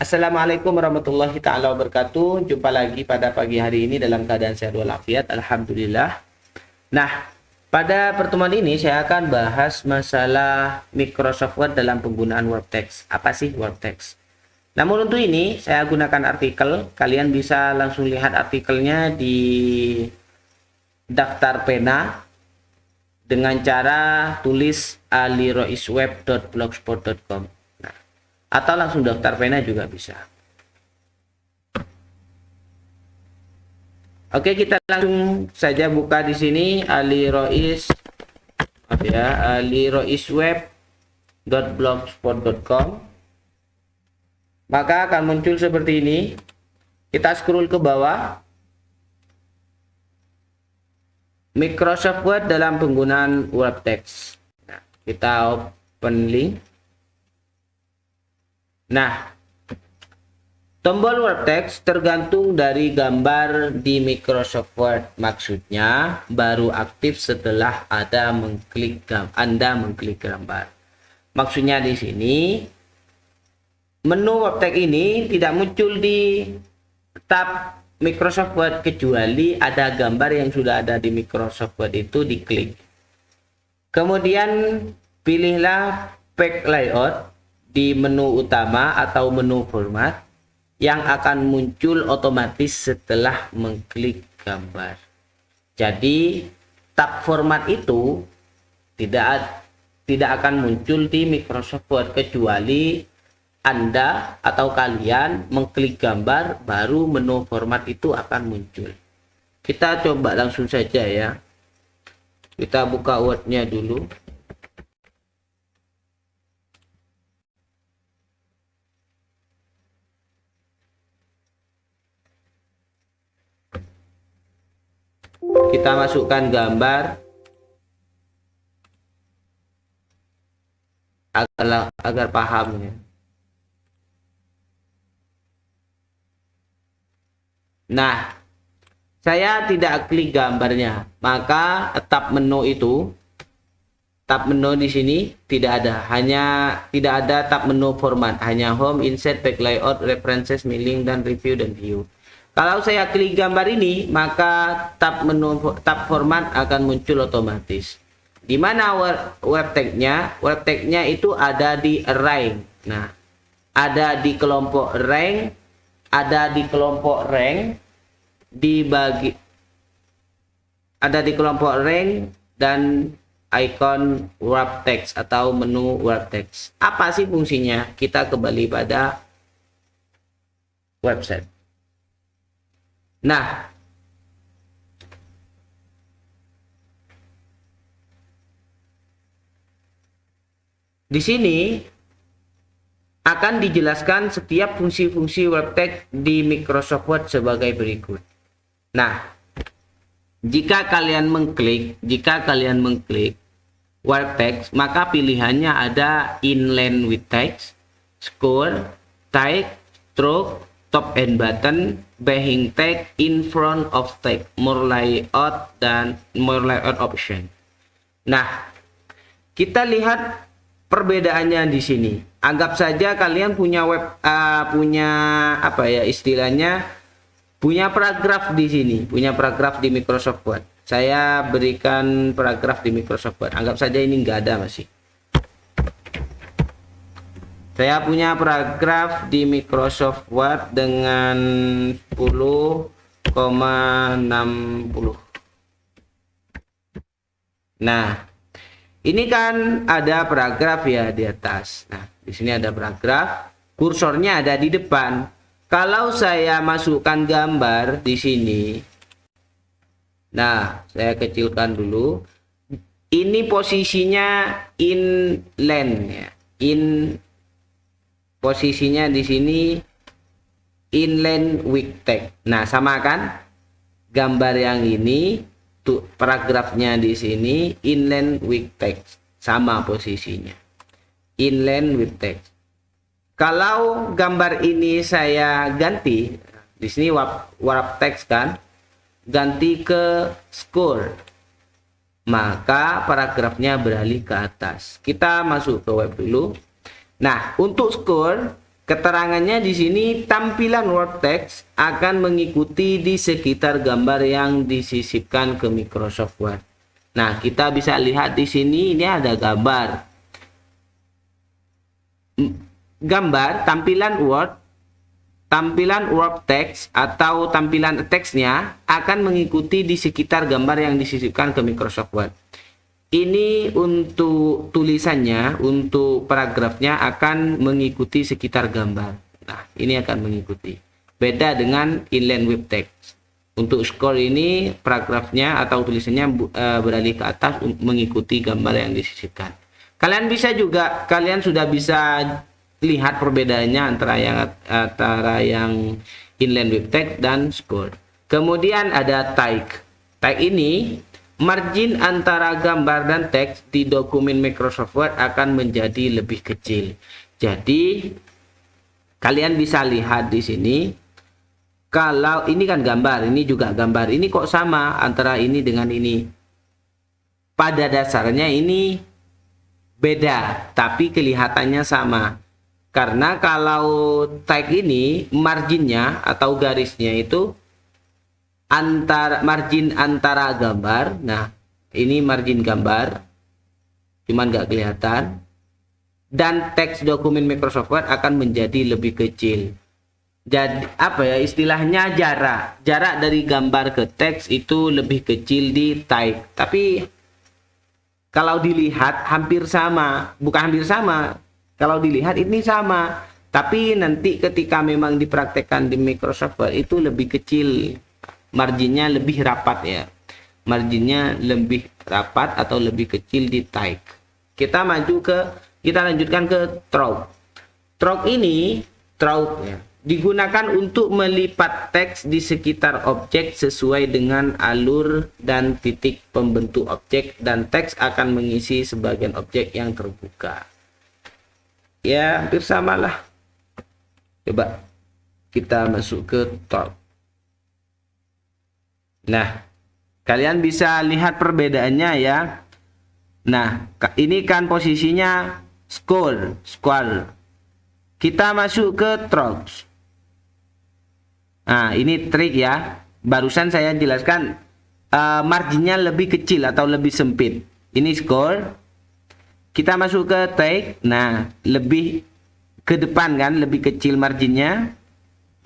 Assalamualaikum warahmatullahi taala wabarakatuh. Jumpa lagi pada pagi hari ini dalam keadaan sehat walafiat, alhamdulillah. Nah, pada pertemuan ini saya akan bahas masalah Microsoft Word dalam penggunaan WordText. Apa sih WordText? Namun untuk ini saya gunakan artikel. Kalian bisa langsung lihat artikelnya di daftar pena dengan cara tulis aliroisweb.blogspot.com. Atau langsung daftar pena juga bisa. Oke, kita langsung saja buka di sini aliroisweb.blogspot.com. Maka akan muncul seperti ini. Kita scroll ke bawah. Microsoft Word dalam penggunaan WordText. Nah, kita open link. Nah, tombol WordText tergantung dari gambar di Microsoft Word. Maksudnya baru aktif setelah Anda mengklik gambar. Maksudnya di sini menu WordText ini tidak muncul di tab Microsoft Word kecuali ada gambar yang sudah ada di Microsoft Word itu diklik. Kemudian pilihlah Page Layout di menu utama atau menu format yang akan muncul otomatis setelah mengklik gambar. Jadi tab format itu tidak akan muncul di Microsoft Word kecuali Anda atau kalian mengklik gambar, baru menu format itu akan muncul. Kita coba langsung saja ya. Kita buka Word-nya dulu. Kita masukkan gambar agar paham ya. Nah, saya tidak klik gambarnya, maka tab menu di sini tidak ada tab menu format, hanya home, insert, page layout, references, mailing, dan review dan view. Kalau saya klik gambar ini, maka tab format akan muncul otomatis. Di mana WordText-nya? WordText-nya itu ada di array. Nah, ada di kelompok rank, dan icon WordText atau menu WordText. Apa sih fungsinya? Kita kembali pada website. Nah, di sini akan dijelaskan setiap fungsi-fungsi WordText di Microsoft Word sebagai berikut. Nah, jika kalian mengklik WordText, maka pilihannya ada inline with text, score, type, stroke, top and button, backing text, in front of text, more layout, dan more layout option. Nah, kita lihat perbedaannya di sini. Anggap saja kalian punya punya paragraf di sini, punya paragraf di Microsoft Word. Saya berikan paragraf di Microsoft Word. Anggap saja ini nggak ada masih. Saya punya paragraf di Microsoft Word dengan 10,60. Nah, ini kan ada paragraf ya di atas. Nah, di sini ada paragraf, kursornya ada di depan. Kalau saya masukkan gambar di sini, nah, saya kecilkan dulu. Ini posisinya inline ya. Posisinya di sini inline with text. Nah, sama kan? Gambar yang ini tuh paragrafnya di sini inline with text, sama posisinya. Inline with text. Kalau gambar ini saya ganti, di sini warp text kan, ganti ke score, maka paragrafnya beralih ke atas. Kita masuk ke web dulu. Nah, untuk score, Keterangannya di sini tampilan word text akan mengikuti di sekitar gambar yang disisipkan ke Microsoft Word. Nah, kita bisa lihat di sini ini ada gambar. Gambar tampilan word text atau tampilan teksnya akan mengikuti di sekitar gambar yang disisipkan ke Microsoft Word. Ini untuk tulisannya, untuk paragrafnya akan mengikuti sekitar gambar. Nah, ini akan mengikuti. Beda dengan inline web text. Untuk scroll ini paragrafnya atau tulisannya beralih ke atas mengikuti gambar yang disisipkan. Kalian sudah bisa lihat perbedaannya antara yang inline web text dan scroll. Kemudian ada tag. Tag ini margin antara gambar dan teks di dokumen Microsoft Word akan menjadi lebih kecil. Jadi kalian bisa lihat di sini, kalau ini kan gambar, ini juga gambar. Ini kok sama antara ini dengan ini? Pada dasarnya ini beda, tapi kelihatannya sama. Karena kalau tag ini marginnya atau garisnya itu margin antara gambar. Nah, ini margin gambar, cuman nggak kelihatan. Dan teks dokumen Microsoft Word akan menjadi lebih kecil. Jadi istilahnya jarak dari gambar ke teks itu lebih kecil di tag. Tapi kalau dilihat hampir sama, bukan hampir sama. Kalau dilihat ini sama, tapi nanti ketika memang dipraktekkan di Microsoft Word itu lebih kecil. Marginnya lebih rapat ya. Marginnya lebih rapat atau lebih kecil di tag. Kita lanjutkan ke through. Through ini ya, digunakan untuk melipat teks di sekitar objek sesuai dengan alur dan titik pembentuk objek, dan teks akan mengisi sebagian objek yang terbuka. Ya, hampir samalah. Coba kita masuk ke through. Nah, kalian bisa lihat perbedaannya ya. Nah, ini kan posisinya scroll. Kita masuk ke through. Nah, ini trik ya. Barusan saya jelaskan marginnya lebih kecil atau lebih sempit. Ini scroll. Kita masuk ke tag. Nah, lebih ke depan kan, lebih kecil marginnya.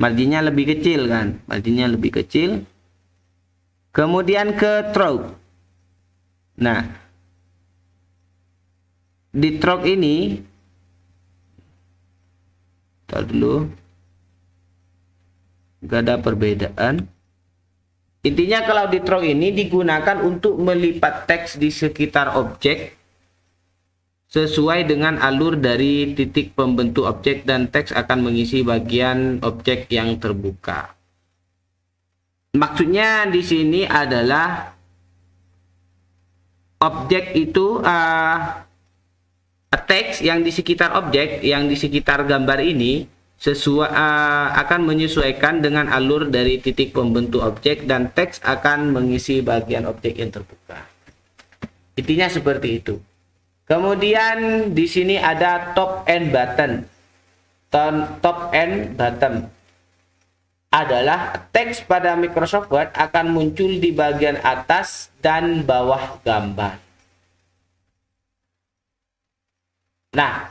Marginnya lebih kecil kan. Marginnya lebih kecil. Kemudian ke through. Nah, di through ini, tahu dulu, gak ada perbedaan. Intinya kalau di through ini digunakan untuk melipat teks di sekitar objek sesuai dengan alur dari titik pembentuk objek, dan teks akan mengisi bagian objek yang terbuka. Maksudnya di sini adalah objek itu teks yang di sekitar objek, yang di sekitar gambar ini akan menyesuaikan dengan alur dari titik pembentuk objek, dan teks akan mengisi bagian objek yang terbuka. Intinya seperti itu. Kemudian di sini ada top and button. Top and bottom adalah teks pada Microsoft Word akan muncul di bagian atas dan bawah gambar. Nah,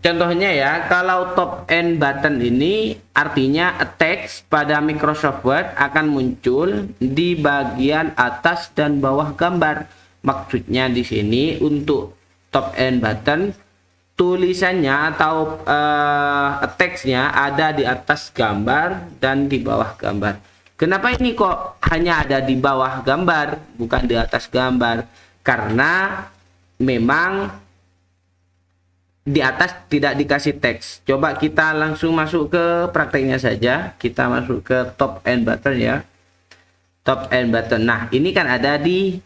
contohnya ya, kalau top and button ini artinya teks pada Microsoft Word akan muncul di bagian atas dan bawah gambar. Maksudnya di sini untuk top and button, tulisannya atau teksnya ada di atas gambar dan di bawah gambar. Kenapa ini kok hanya ada di bawah gambar, bukan di atas gambar? Karena memang di atas tidak dikasih teks. Coba kita langsung masuk ke prakteknya saja. Kita masuk ke top and button ya. Top and button. Nah, ini kan ada di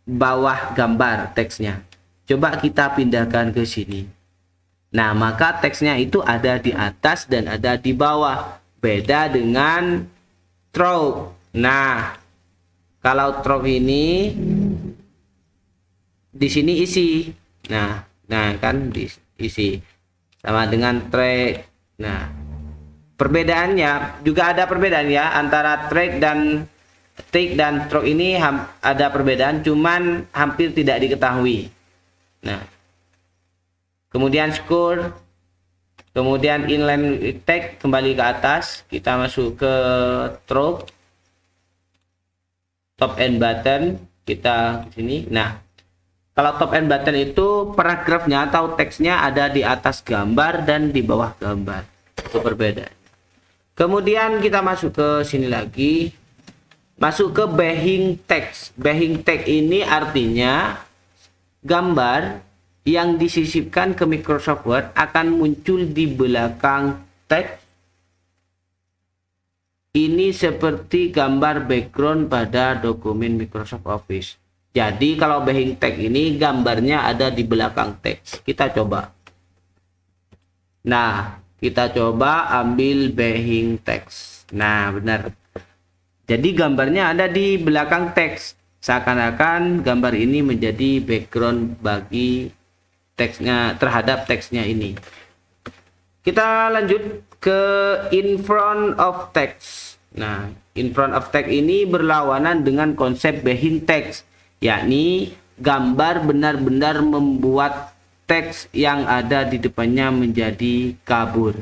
bawah gambar teksnya. Coba kita pindahkan ke sini. Nah, maka teksnya itu ada di atas dan ada di bawah. Beda dengan through. Nah, kalau through ini di sini isi. Nah, Nah, kan diisi sama dengan track. Nah, perbedaannya juga ada perbedaan ya antara track dan stroke ini ada perbedaan, cuman hampir tidak diketahui. Nah, kemudian score, kemudian inline tag kembali ke atas, kita masuk ke stroke, top and button, kita ke sini. Nah, kalau top and button itu paragrafnya atau teksnya ada di atas gambar dan di bawah gambar. Itu perbedaan. Kemudian kita masuk ke sini lagi. Masuk ke backing text. Backing text ini artinya gambar yang disisipkan ke Microsoft Word akan muncul di belakang teks. Ini seperti gambar background pada dokumen Microsoft Office. Jadi kalau backing text ini gambarnya ada di belakang teks. Kita coba. Nah, kita coba ambil backing text. Nah, benar. Jadi gambarnya ada di belakang teks. Seakan-akan gambar ini menjadi background bagi teksnya, terhadap teksnya ini. Kita lanjut ke in front of text. Nah, in front of text ini berlawanan dengan konsep backing text, yakni gambar benar-benar membuat teks yang ada di depannya menjadi kabur.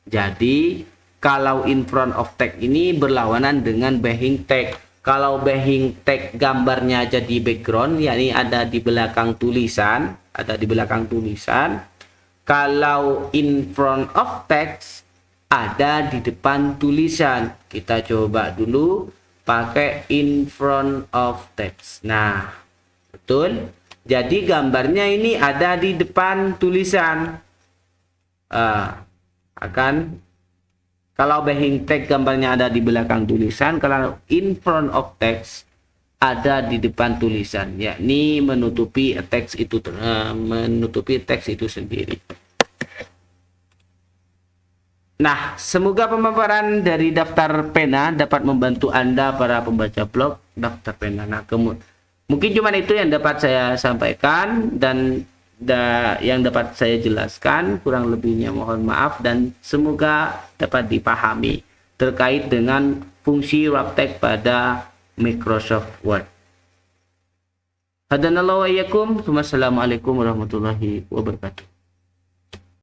Jadi kalau in front of text ini berlawanan dengan backing text. Kalau backing text gambarnya jadi background, yakni ada di belakang tulisan, Kalau in front of text ada di depan tulisan. Kita coba dulu pakai in front of text. Nah, betul. Jadi gambarnya ini ada di depan tulisan. Kalau backing text gambarnya ada di belakang tulisan, kalau in front of text ada di depan tulisan, yakni menutupi teks itu sendiri. Nah, semoga pemaparan dari daftar pena dapat membantu Anda para pembaca blog daftar pena. Nah, mungkin cuma itu yang dapat saya sampaikan dan yang dapat saya jelaskan. Kurang lebihnya mohon maaf dan semoga dapat dipahami terkait dengan fungsi wrap text pada Microsoft Word. Hadanallahu wa iyyakum. Wassalamualaikum warahmatullahi wabarakatuh.